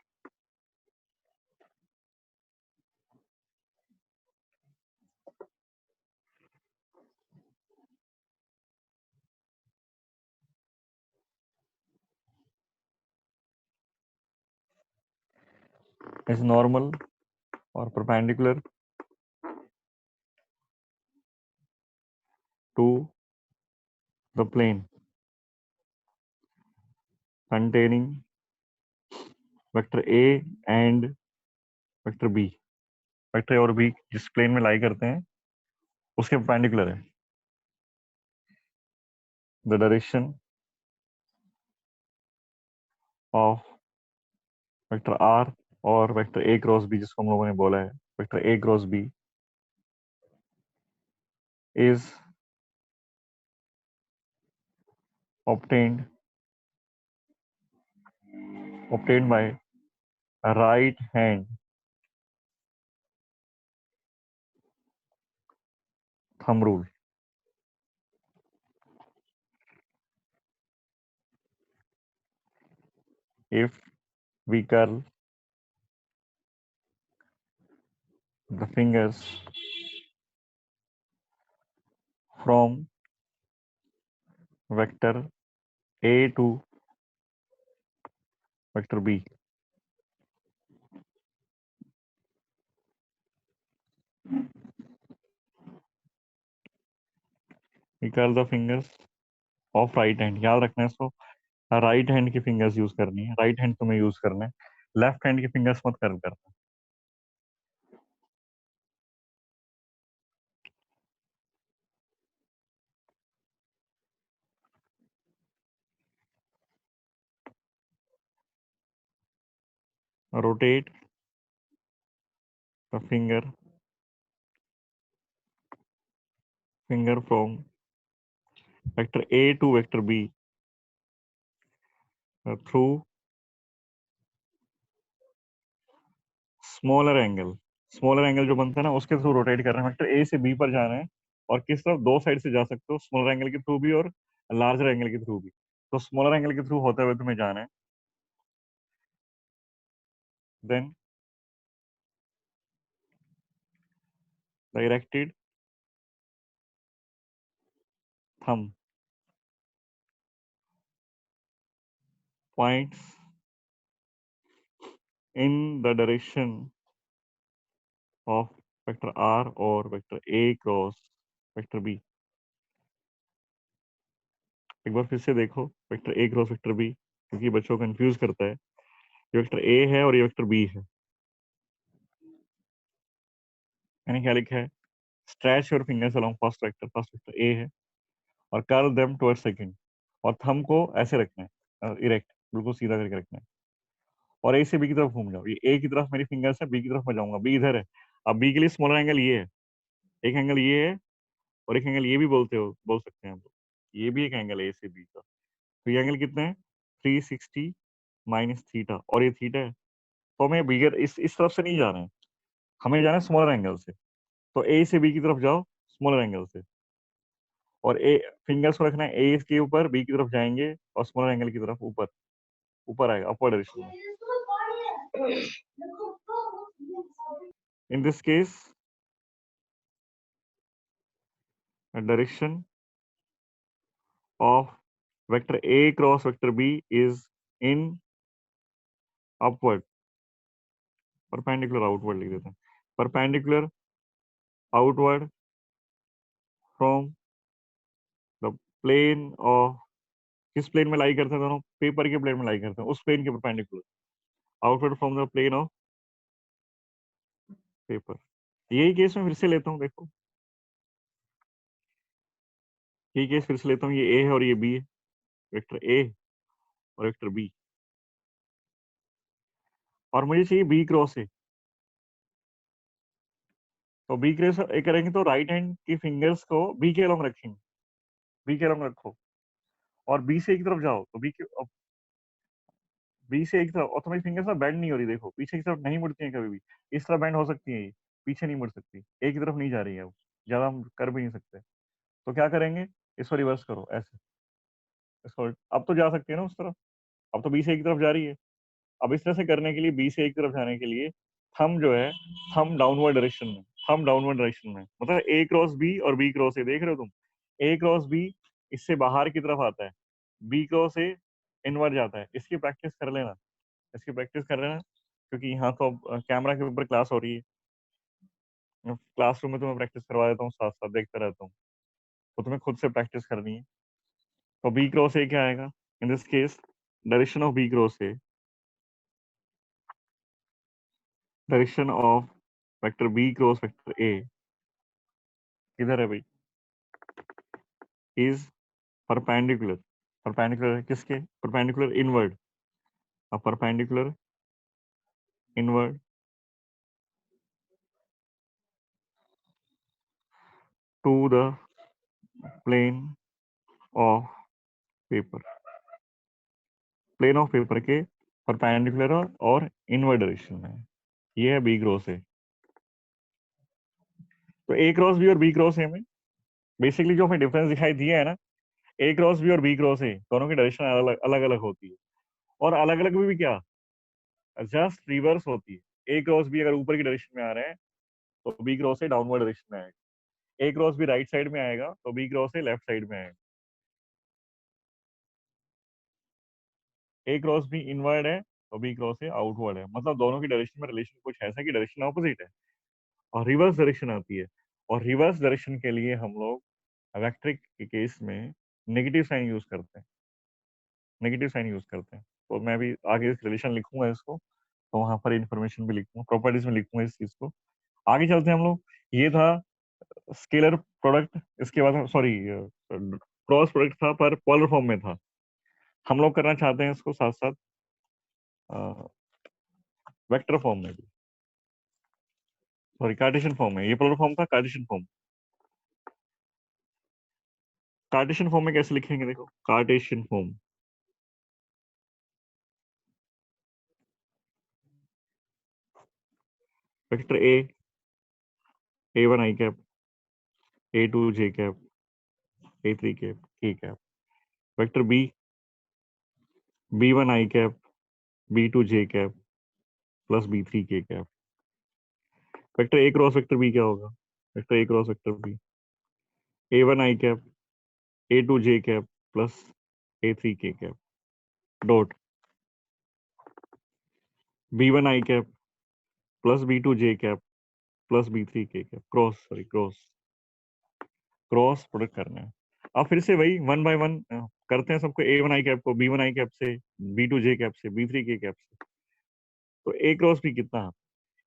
इज नॉर्मल और perpendicular to the plane containing vector A and vector B. Vector A और बी जिस प्लेन में लाई करते हैं उसके परपेंडिकुलर है। The direction of vector R और वेक्टर ए क्रॉस बी जिसको हम लोगों ने बोला है vector A cross B is obtained by right hand thumb rule if we curl the fingers from vector A to vector B। We curl the fingers of right hand। याद रखना है इसको, राइट हैंड की fingers use करनी है, right hand तुम्हें use करना है, लेफ्ट हैंड की फिंगर्स मत कर्ल करना। Rotate the finger from vector A to vector B through smaller angle. Smaller angle जो बनता है ना उसके थ्रू रोटेट कर रहे हैं, वेक्टर ए से बी पर जाना है। और किस तरफ, दो साइड से जा सकते हो, स्मॉलर एंगल के थ्रू भी और लार्जर एंगल के थ्रू भी। तो स्मॉलर एंगल के थ्रू होते हुए तुम्हें जाना है। Then directed thumb points in the direction of vector R और vector A cross vector B. एक बार फिर से देखो, vector A cross vector B, क्योंकि बच्चों को कंफ्यूज करता है। ये वेक्टर ए है और ये वेक्टर बी है। मैंने क्या लिखा है, stretch your fingers along first vector, first vector A है, और कर्ल देम टुवर्ड सेकंड, और थंब को ऐसे रखना है, इरेक्ट, बिल्कुल सीधा करके रखना है। और ए से बी की तरफ घूम जाओ। ये ए की तरफ मेरी फिंगर्स है, बी की तरफ मैं जाऊंगा, बी इधर है। अब बी के लिए स्मॉलर एंगल ये है, एक एंगल ये है, और एक एंगल ये भी बोल सकते हैं हम लोग। ये भी एक एंगल है ए से बी का। तो ये एंगल कितना है, 360 माइनस थीटा, और ये थीटा है। तो हमें बिगर इस तरफ से नहीं जाना है, हमें जाना है स्मॉलर एंगल से। तो ए से बी की तरफ जाओ स्मॉलर एंगल से, और ए फिंगर्स को रखना है ए के ऊपर, बी की तरफ जाएंगे और स्मॉलर एंगल की तरफ ऊपर, ऊपर आएगा, अपवर्ड डायरेक्शन में। In this case direction of vector A cross vector B is in upward, perpendicular outward लिख देते हैं, perpendicular outward from the plane of, किस प्लेन में लाई करते हैं दोनों, पेपर के प्लेन में लाई करते हैं, उस प्लेन के perpendicular, outward from the plane of paper. यही केस मैं फिर से लेता हूँ, देखो यही केस फिर से लेता हूँ, ये ए है और ये बी है, वेक्टर ए और वेक्टर बी, और मुझे चाहिए बी क्रॉस ए। तो बी क्रॉस ए करेंगे तो राइट हैंड की फिंगर्स को बी के अलोंग रखेंगे, बी के अलोंग रखो, और बी से एक तरफ जाओ, तो बी से एक तरफ, और तुम्हारी फिंगर्स ना बेंड नहीं हो रही, देखो पीछे की तरफ नहीं मुड़ती है कभी भी। इस तरह बेंड हो सकती है, ये पीछे नहीं मुड़ सकती, एक ही तरफ नहीं जा रही है वो, ज्यादा हम कर भी नहीं सकते। तो क्या करेंगे, इसको रिवर्स करो ऐसे, इसको अब तो जा सकती है ना उस तरफ, अब तो बी से एक तरफ जा रही है। अब इस तरह से करने के लिए, बी से एक तरफ जाने के लिए थंब जो है, थंब डाउनवर्ड डायरेक्शन में, थंब डाउनवर्ड डायरेक्शन में, मतलब ए क्रॉस बी और बी क्रॉस ए, देख रहे हो तुम, ए क्रॉस बी इससे बाहर की तरफ आता है, बी क्रॉस ए इनवर्ड जाता है। इसकी प्रैक्टिस कर लेना, इसकी प्रैक्टिस कर लेना, क्योंकि यहाँ तो अब कैमरा के ऊपर क्लास हो रही है, क्लासरूम में तुम्हें प्रैक्टिस करवा देता हूँ, साथ साथ देखता रहता हूँ, तो तुम्हें खुद से प्रैक्टिस करनी है। तो बी क्रॉस ए क्या आएगा in this case, direction of B cross A, direction of vector B cross vector A किधर है भाई, इज परपेंडिकुलर, परपेंडिकुलर है किसके, परपेंडिकुलर इनवर्ड, अब perpendicular inward to the plane of paper, plane of paper के perpendicular और inward direction में है। ये है बी क्रॉस ए। तो ए क्रॉस बी और बी क्रॉस ए में बेसिकली जो हमें डिफरेंस दिखाई दिया है ना, ए क्रॉस बी और बी क्रॉस ए दोनों की डायरेक्शन अलग अलग अलग होती है, और अलग अलग भी क्या, जस्ट रिवर्स होती है। ए क्रॉस बी अगर ऊपर की डायरेक्शन में आ रहे हैं तो B cross A downward direction में आएगा, A cross B right side में आएगा तो B cross A left side में आएगा। ए क्रॉस बी इनवर्ड है तो बी क्रॉस ए आउटवर्ड है, मतलब दोनों की डायरेक्शन में रिलेशन कुछ ऐसा कि डायरेक्शन ऑपोजिट है, और रिवर्स डायरेक्शन आती है। और रिवर्स डायरेक्शन के लिए हम लोग वेक्टर के केस में नेगेटिव साइन यूज करते हैं, नेगेटिव साइन यूज करते हैं। तो मैं भी आगे रिलेशन लिखूंगा इसको, तो वहां पर इंफॉर्मेशन भी लिखूंगा, प्रॉपर्टीज में लिखूंगा इस चीज को। आगे चलते हैं हम लोग। ये था स्केलर प्रोडक्ट, इसके बाद सॉरी क्रॉस प्रोडक्ट था पर पोलर फॉर्म में था, हम लोग करना चाहते हैं इसको साथ साथ वेक्टर फॉर्म में भी, सॉरी कार्टेशियन फॉर्म में। ये पोलर फॉर्म था, कार्टेशियन फॉर्म, कार्टेशियन फॉर्म में कैसे लिखेंगे देखो, Cartesian form, vector A one I cap, A two J cap, A three cap, K cap, vector B one I cap, B two J cap plus B three के cap. Vector A cross vector B क्या होगा, vector A cross vector B A one I cap, A two J cap plus A three के cap dot B one I cap plus B two J cap plus B three के cap, cross sorry cross, cross product करना है। अब फिर से वही one by one करते हैं सबको, ए वन आई कैप को बी वन आई कैप से, बी टू जे कैप से, बी थ्री के कैप से। तो ए क्रॉस बी कितना,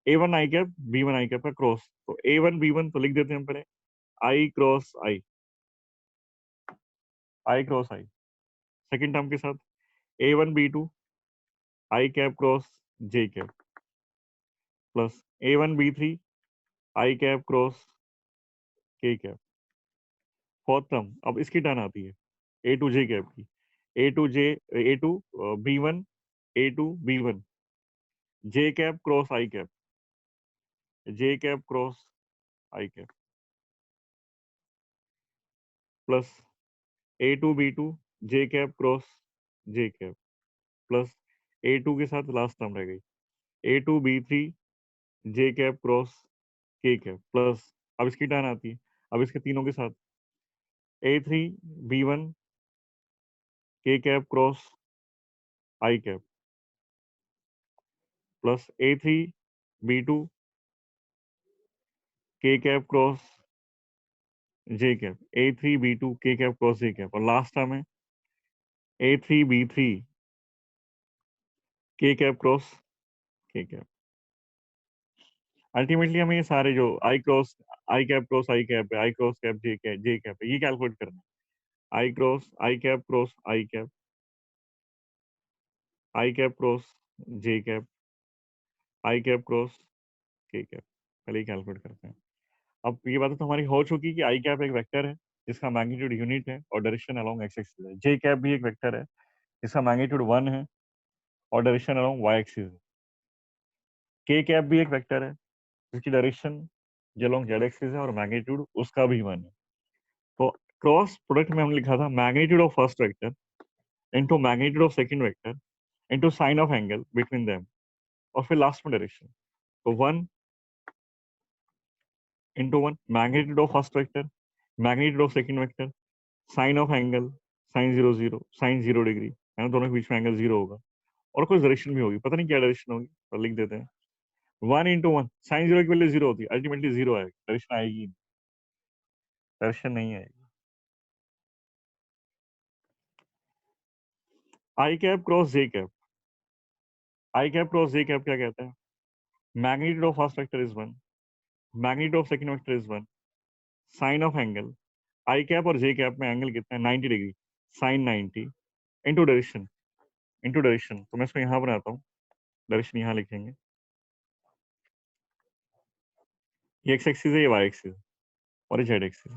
ए one I cap B one I cap का क्रॉस, तो ए वन बी वन तो लिख देते हैं हम पहले, I cross I cross I, second term के साथ A one B two I cap cross J cap plus A one B three I cap cross के कैप, फोर्थ टर्म अब इसकी टर्न आती है ए टू जे कैप की, A two J, A two B one, A two B one, J cap cross I cap, J cap cross I cap plus A two B two J cap cross J cap plus A two के साथ last term रह गई, A two B three J cap cross के cap plus अब इसकी turn आती है, अब इसके तीनों के साथ a three b one k cap cross I cap plus A three b two k cap cross J cap, A three b two k cap cross J cap, और लास्ट टर्म है a three b three के cap cross के cap. Ultimately हमें ये सारे जो i cap cross I cap है, i cross cap J cap है, ये कैलकुलेट करना है। आई cap cross I cap cross J cap, I cap cross के कैप, पहले ही कैलकुलेट करते हैं। अब ये बात तो हमारी हो चुकी कि आई कैप एक वेक्टर है जिसका मैग्नीट्यूड यूनिट है और डायरेक्शन अलोंग एक्स एक्सिस है, जे कैप भी एक वेक्टर है जिसका मैग्नीट्यूड 1 है और डायरेक्शन अलोंग वाई एक्सिस है, के कैप भी एक वेक्टर है जिसकी डायरेक्शन अलोंग जेड एक्सिस है और मैग्नीट्यूड उसका भी 1 है। तो क्रॉस प्रोडक्ट में हमने लिखा था magnitude of first vector into magnitude of second vector into sine of angle between them, और फिर लास्ट में डायरेक्शन। तो 1 into 1 magnitude of first vector, magnitude of second vector, sine of angle, sin 0 0, sin 0 degree, है ना, दोनों के बीच में एंगल 0 होगा, और कोई डायरेक्शन भी होगी, पता नहीं क्या डायरेक्शन होगी, तो लिख देते हैं 1 into 1, sin 0 की वैल्यू 0 होती है, अल्टीमेटली 0 आएगी, डायरेक्शन आएगी, डायरेक्शन नहीं आएगी। I cap cross J cap, I cap cross J cap क्या कहता है? Magnitude of first vector is 1, magnitude of second vector is 1, sine of angle, I cap और जे कैप में एंगल कितना है? 90 degree, sine 90 into direction, into direction. तो मैं इसको यहाँ बनाता हूँ, डायरेक्शन यहाँ लिखेंगे, ये एक्स एक्सिस है, ये वाई एक्सिस है, और ये जेड एक्सिस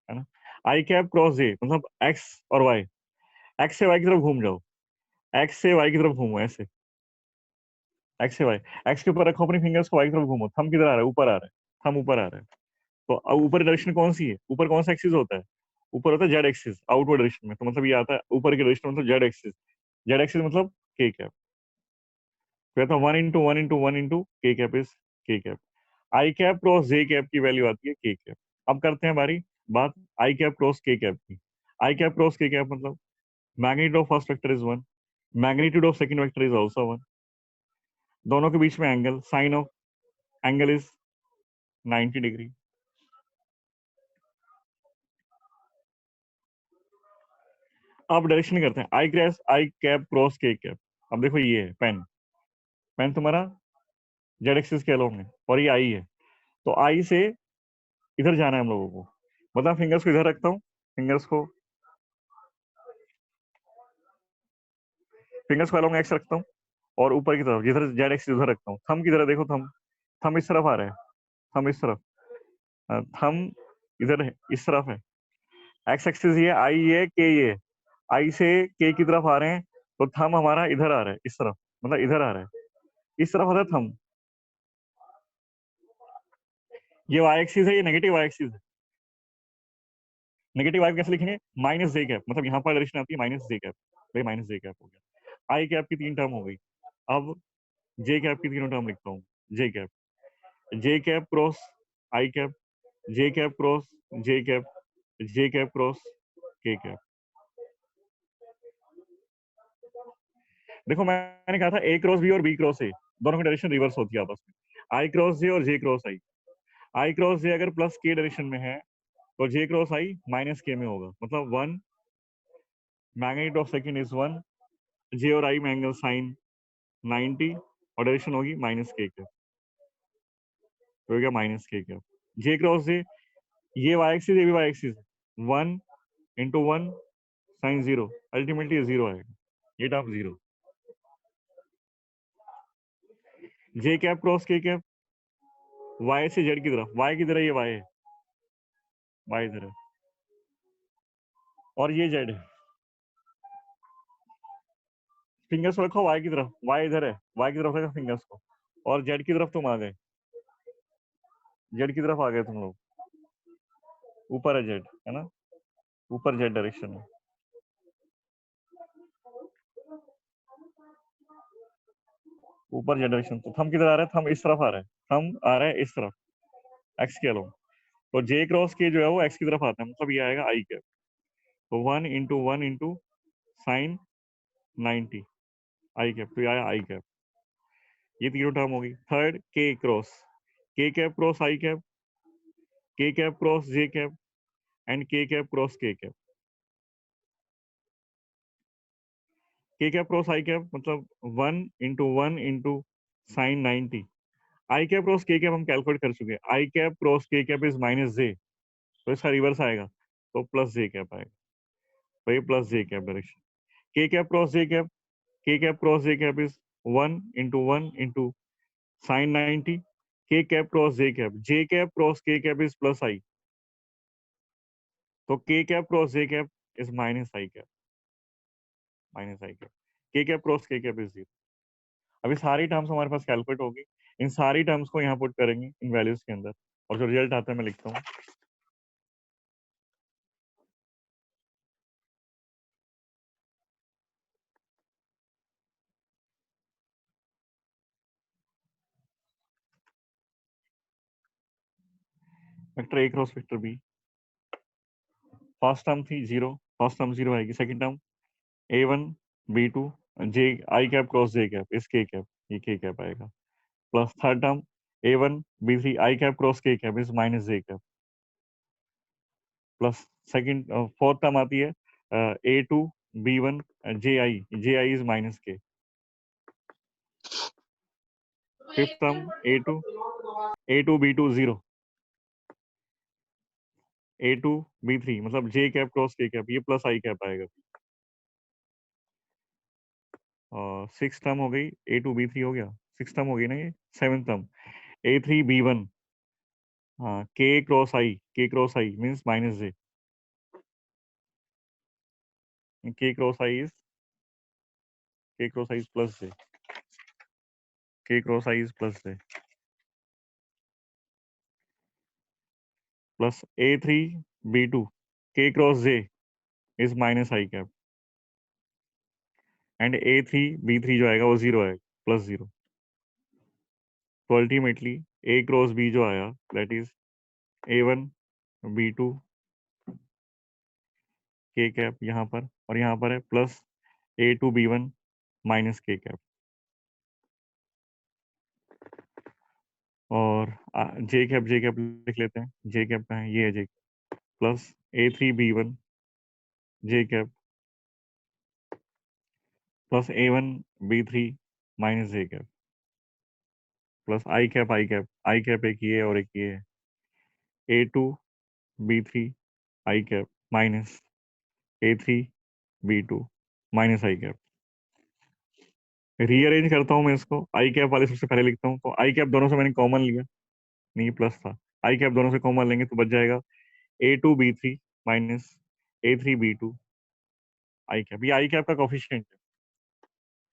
है ना। आई कैप क्रॉस जे मतलब एक्स और वाई, एक्स से वाई की तरफ घूम जाओ, एक्स से वाई की तरफ घूमो, ऐसे एक्स से वाई, एक्स के ऊपर रखो अपनी फिंगर्स को, वाई की तरफ घूमो, थंब किधर आ रहा है? ऊपर आ रहा है, थंब ऊपर आ रहा है। तो अब ऊपर डायरेक्शन कौन सी है? ऊपर कौन सा एक्सिस होता है? ऊपर होता है जेड एक्सिस, आउटवर्ड डायरेक्शन में, तो मतलब ये आता है ऊपर की डायरेक्शन, मतलब जेड एक्सिस, जेड एक्सिस मतलब के कैप, तो था 1 into 1 into 1 into K cap is K cap. I cap cross J cap की वैल्यू आती है के कैप। अब करते हैं बारी बात आई कैप क्रॉस के कैप की। आई कैप क्रॉस के कैप मतलब magnitude of first vector is 1, magnitude of second vector is also 1, दोनों के बीच में angle, sine of angle is 90 degree. अब डायरेक्शन करते हैं आई कैप क्रॉस के कैप। अब देखो ये है पेन, पेन तुम्हारा जेड एक्सिस के अलोंग है और ये आई है, तो आई से इधर जाना है हम लोगों को, मतलब फिंगर्स को इधर रखता हूँ, फिंगर्स को अलोंग एक्स रखता हूँ, और ऊपर की तरफ जिधर जेड एक्सिस उधर रखता हूँ। थंब किधर है? देखो थंब, थंब इस तरफ आ रहा है, थंब इस तरफ, थंब इधर है, इस तरफ है, एक्स एक्सिस ये, आई ये, के ये, आई से के की तरफ आ रहे हैं, तो थंब हमारा इधर आ रहा है, इस तरफ, मतलब इधर आ रहा है, इस तरफ आता है थंब। ये वाई एक्सिस है, ये नेगेटिव वाई एक्सिस है। नेगेटिव वाई कैसे लिखेंगे? माइनस जे कैप, मतलब यहाँ पर डायरेक्शन आती है माइनस जे कैप, भाई माइनस जे कैप हो गया। आई कैप की 3 टर्म हो गई, अब जे कैप की तीनों टर्म लिखता हूँ। जे कैप, जे कैप क्रॉस आई कैप, जे कैप क्रॉस जे कैप, जे कैप क्रॉस के कैप। देखो मैंने कहा था ए क्रॉस बी और बी क्रॉस ए, दोनों की डायरेक्शन रिवर्स होती है आपस में। आई क्रॉस जे और जे क्रॉस आई, आई क्रॉस जे अगर प्लस के डायरेक्शन में है तो जे क्रॉस आई माइनस के में होगा, मतलब 1, मैग्नीट्यूड ऑफ सेकंड इज 1, जे और आई में एंगल साइन 90, और डायरेक्शन होगी माइनस के, तो हो गया माइनस के। जे क्रॉस जे, ये वाई एक्सिस, ये भी वाई एक्सिस है, 1 into 1 sin 0, अल्टीमेटली 0 आएगा, ये टर्म 0। जे कैप क्रॉस के कैप, वाई से जेड की तरफ, वाई की तरह ये वाई है, वाई इधर है, और ये जेड है, फिंगर्स को रखो वाई की तरफ, वाई इधर है, वाई की तरफ रखो फिंगर्स को, और जेड की तरफ तुम आ गए, जेड की तरफ आ गए तुम लोग, ऊपर है जेड, है ना, ऊपर जेड डायरेक्शन में, ऊपर जेड डायरेक्शन। तो थंब किधर आ रहा है? थंब इस तरफ आ रहा है, थंब आ रहा है इस तरफ, एक्स के अलोंग, तो जे क्रॉस के जो है वो एक्स की तरफ आता है, मतलब ये आएगा आई कैप, तो 1 into साइन 90 आई कैप, तो ये आया आई कैप। ये तीनों टर्म होगी। थर्ड के क्रॉस, के cap cross I cap, K cap cross J cap, and K cap cross के कैप। के कैप क्रॉस आई कैप मतलब 1 into साइन 90, आई कैप क्रॉस के कैप हम कैलकुलेट कर चुके हैं, आई कैप क्रॉस के कैप इज माइनस जे, तो इसका रिवर्स आएगा, तो प्लस जे कैप आएगा, तो ये plus J cap direction. K cap cross J cap, K cap cross J cap is 1 into sine 90, K cap cross J cap cross के cap is plus I, तो K cap cross J cap is minus I cap, minus I cap, K cap cross के cap is 0। अभी सारी terms हमारे पास calculate होगी, इन सारी terms को यहाँ पुट करेंगे इन वैल्यूज के अंदर, और जो रिजल्ट आता है मैं लिखता हूँ। Vector A cross vector B, first term थी 0, फर्स्ट टर्म 0 आएगी, second term a1 b2 j i cap cross j cap इस k कैप, ये k कैप आएगा, plus third term a1 b3 i cap cross k cap is minus j cap, plus second fourth term आती है a2 b1 ji is minus k, fifth term a2 b2 0, a2 b3 मतलब j cap cross k cap, ये plus i cap आएगा, और six term हो गई a2 b3 हो गया, सिक्स टर्म हो गई ना ये, सेवेंथ टर्म a3 b1, हाँ k cross i means minus j, k cross i is plus j, k cross i is plus j, plus a3 b2 k cross j is minus i cap, and a3 b3 जो आएगा वो 0 आएगा, plus 0, तो ultimately a cross b जो आया that is a1 b2 k cap यहाँ पर, और यहाँ पर है plus a2 b1 minus k cap, और j कैप लिख लेते हैं, j कैप का है, ये है j, plus a3 b1 j cap plus a1 b3 minus j cap, plus i cap एक ये और एक ये है, a2 b3 i cap minus a3 b2 minus I cap. Rearrange करता हूँ मैं इसको, आई कैप वाले सबसे पहले लिखता हूँ, तो आई कैप दोनों से मैंने कॉमन लिया, नहीं प्लस था, आई कैप दोनों से कॉमन लेंगे तो बच जाएगा a2 b3 minus a3 b2 आई कैप, ये आई कैप का कोफिशिएंट है,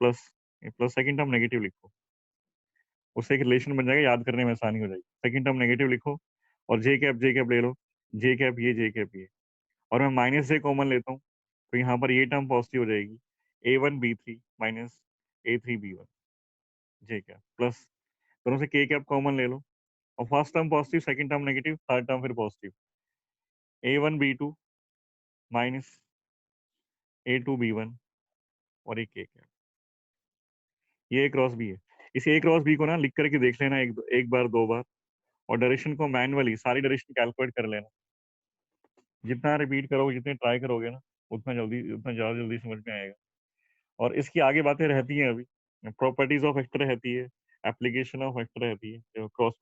plus plus second term negative लिखो, उससे एक रिलेशन बन जाएगा, याद करने में आसानी हो जाएगी, सेकंड टर्म नेगेटिव लिखो और जे कैप ले लो, जे कैप ये, और मैं माइनस जे कॉमन लेता हूँ तो यहाँ पर ये टर्म पॉजिटिव हो जाएगी, a1 b3 minus a3 b1 जे कैप, प्लस दोनों से k कैप कॉमन ले लो, और first term positive, second term negative, third term फिर positive, a1 b2 minus a2 b1 और एक k कैप, ये a क्रॉस b है, इस a क्रॉस b को ना लिख करके देख लेना एक बार दो बार, और डायरेक्शन को मैनुअली सारी डायरेक्शन कैलकुलेट कर लेना, जितना रिपीट करोगे, जितने ट्राई करोगे ना, उतना ज्यादा जल्दी समझ में आएगा, और इसकी आगे बातें रहती हैं, अभी प्रॉपर्टीज ऑफ वेक्टर रहती है, एप्लीकेशन ऑफ वेक्टर रहती है, क्रॉस